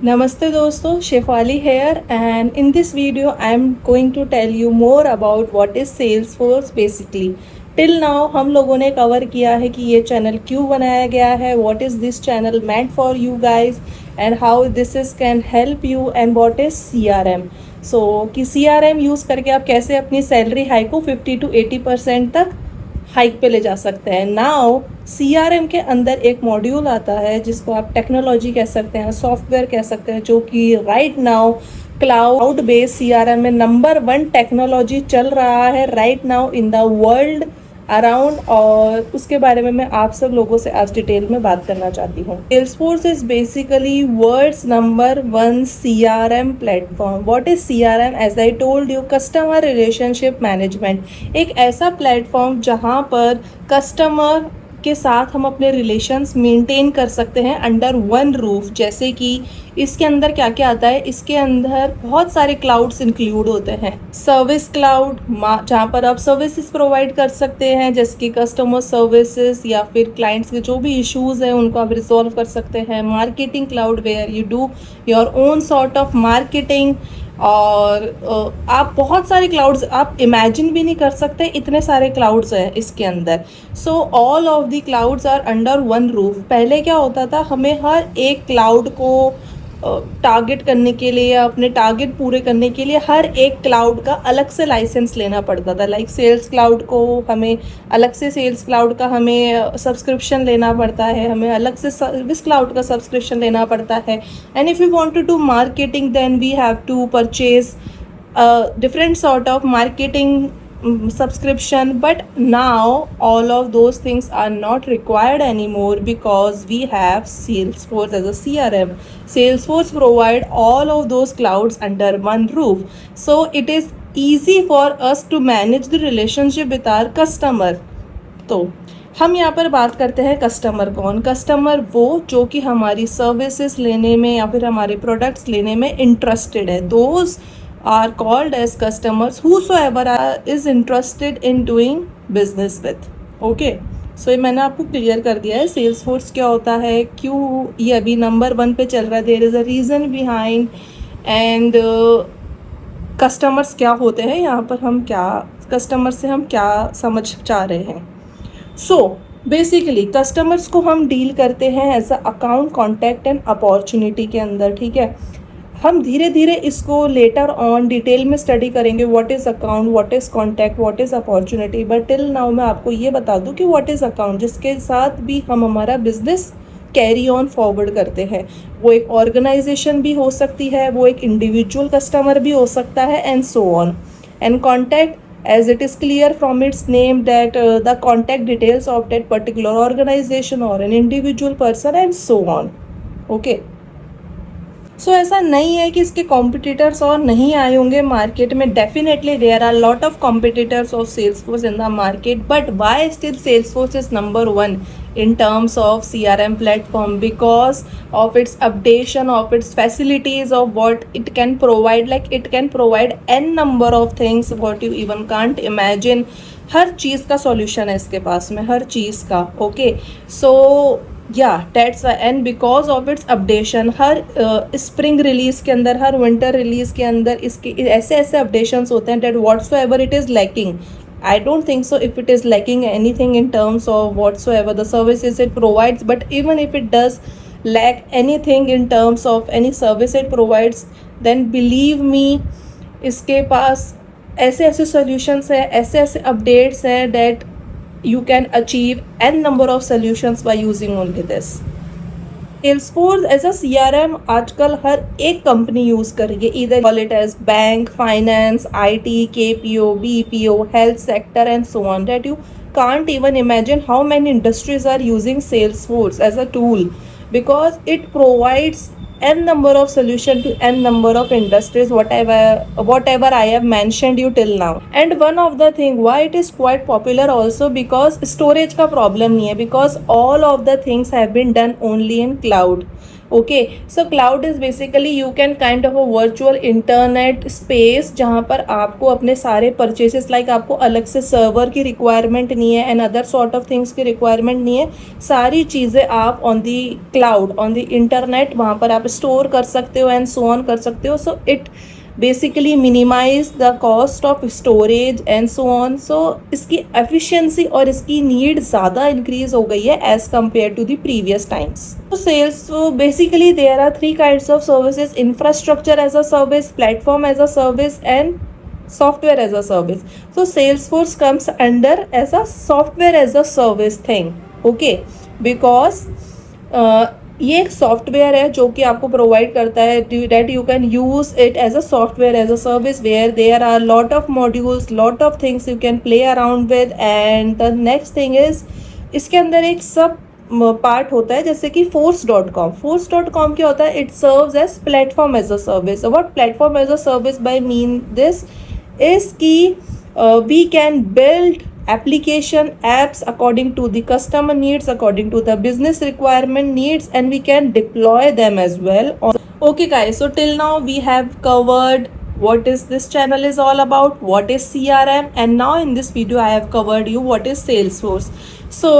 Namaste दोस्तों, Shefali here and in this video I am going to tell you more about what is Salesforce basically. Till now हम लोगों ने cover किया है कि ये चैनल क्यों बनाया गया है, what is this channel meant for you guys and how this is can help you and what is CRM. So कि CRM यूज़ करके आप कैसे अपनी सैलरी हाइक को 50 to 80% तक हाइक पे ले जा सकते हैं. नाउ CRM के अंदर एक मॉड्यूल आता है जिसको आप टेक्नोलॉजी कह सकते हैं, सॉफ्टवेयर कह सकते हैं, जो कि right now cloud based CRM में नंबर 1 टेक्नोलॉजी चल रहा है right now in the world around. और उसके बारे में मैं आप सब लोगों से आज डिटेल में बात करना चाहती हूँ. Salesforce is basically world's number 1 CRM platform. What is CRM? As I told you, customer relationship management. एक ऐसा प्लेटफॉर्म जहाँ पर कस्टमर के साथ हम अपने रिलेशंस मेंटेन कर सकते हैं अंडर वन रूफ. जैसे कि इसके अंदर क्या क्या आता है, इसके अंदर बहुत सारे क्लाउड्स इंक्लूड होते हैं. सर्विस क्लाउड, जहाँ पर आप सर्विसेज प्रोवाइड कर सकते हैं, जैसे कि कस्टमर सर्विसेज या फिर क्लाइंट्स के जो भी इश्यूज हैं उनको आप रिजॉल्व कर सकते हैं. Marketing cloud where you do your own sort of marketing. और आप बहुत सारे क्लाउड्स आप इमेजिन भी नहीं कर सकते, इतने सारे क्लाउड्स हैं इसके अंदर. So all of the clouds are under one roof. पहले क्या होता था, हमें हर एक क्लाउड को टारगेट करने के लिए या अपने टारगेट पूरे करने के लिए हर एक क्लाउड का अलग से लाइसेंस लेना पड़ता था. लाइक सेल्स क्लाउड को हमें अलग से सेल्स क्लाउड का हमें सब्सक्रिप्शन लेना पड़ता है, हमें अलग से सर्विस क्लाउड का सब्सक्रिप्शन लेना पड़ता है. And if you want to do marketing then we have to purchase different sort of marketing subscription. But now all of those things are not required anymore because we have Salesforce as a CRM. Salesforce provide all of those clouds under one roof, so it is easy for us to manage the relationship with our customer. तो हम यहाँ पर बात करते हैं customer कौन. Customer वो जो कि हमारी सर्विसेज लेने में या फिर हमारे प्रोडक्ट्स लेने में इंटरेस्टेड है. Those are called as customers whosoever is interested in doing business with. Okay, so ये मैंने आपको क्लियर कर दिया है Salesforce क्या होता है, क्यों ये अभी नंबर 1 पे चल रहा है, there is a reason behind. And customers क्या होते हैं, यहाँ पर हम क्या कस्टमर से हम क्या समझ चाह रहे हैं. सो बेसिकली कस्टमर्स को हम डील करते हैं as a account, contact and opportunity के अंदर. ठीक है, हम धीरे धीरे इसको लेटर ऑन डिटेल में स्टडी करेंगे. What is account, what is contact, what is opportunity. But till now मैं आपको ये बता दूं कि व्हाट इज़ अकाउंट, जिसके साथ भी हम हमारा बिजनेस कैरी ऑन फॉरवर्ड करते हैं. वो एक ऑर्गेनाइजेशन भी हो सकती है, वो एक इंडिविजुअल कस्टमर भी हो सकता है, and so on. And contact, as it is clear from its name that the contact details of that particular organization or an individual person and so on. Okay. सो ऐसा नहीं है कि इसके कॉम्पिटिटर्स और नहीं आए होंगे मार्केट में. Definitely there are lot of competitors of Salesforce in the market, but why still Salesforce is number 1 in terms of CRM platform? Because of its updation, of its facilities, of what it can provide. Like it can provide n number of things what you even can't imagine. हर चीज़ का solution है इसके पास में, हर चीज़ का. Okay, so yeah, that's why. And because of its updation, her spring release के अंदर, हर winter release के अंदर इसके ऐसे ऐसे अपडेशंस होते हैं that whatsoever it is lacking, I don't think so if it is lacking anything in terms of whatsoever the services it provides. But even if it does lack anything in terms of any service it provides, then believe me, इसके पास ऐसे ऐसे solutions हैं, ऐसे ऐसे updates हैं that you can achieve n number of solutions by using only this. Salesforce as a CRM आजकल हर एक company use कर रही है. either call it as bank, finance, IT, KPO, BPO, health sector and so on, that you can't even imagine how many industries are using Salesforce as a tool, because it provides n number of solution to n number of industries, whatever I have mentioned you till now. And one of the thing why it is quite popular also, because storage का problem नहीं है, because all of the things have been done only in cloud. Okay, so cloud is basically you can kind of a virtual internet space जहाँ पर आपको अपने सारे purchases like आपको अलग से सर्वर की रिक्वायरमेंट नहीं है and other sort of things की रिक्वायरमेंट नहीं है. सारी चीज़ें आप on the cloud on the internet वहाँ पर आप स्टोर कर सकते हो एंड सो ऑन कर सकते हो. So it basically minimize the cost of storage and so on. So इसकी एफिशिएंसी और इसकी नीड ज़्यादा इंक्रीज हो गई है as compare to the previous times. So sales, so basically there are three kinds of services: infrastructure as a service, platform as a service, and software as a service. So Salesforce comes under as a software as a service thing. Okay, because ये एक software है जो कि आपको provide करता है that you can use it as a software as a service where there are lot of modules, lot of things you can play around with. And the next thing is इसके अंदर एक सब part होता है जैसे कि force.com. force.com क्या होता है? It serves as platform as a service. What platform as a service by mean this is कि we can build application apps according to the customer needs, according to the business requirement needs, and we can deploy them as well. Okay guys, so till now we have covered what is this channel is all about, what is CRM, and now in this video I have covered you what is Salesforce. So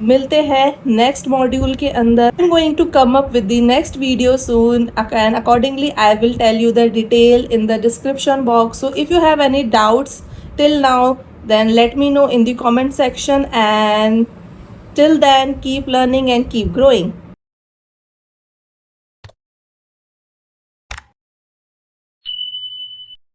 मिलते हैं next module के अंदर. I am going to come up with the next video soon and accordingly I will tell you the detail in the description box. So if you have any doubts till now, then let me know in the comment section, and till then keep learning and keep growing.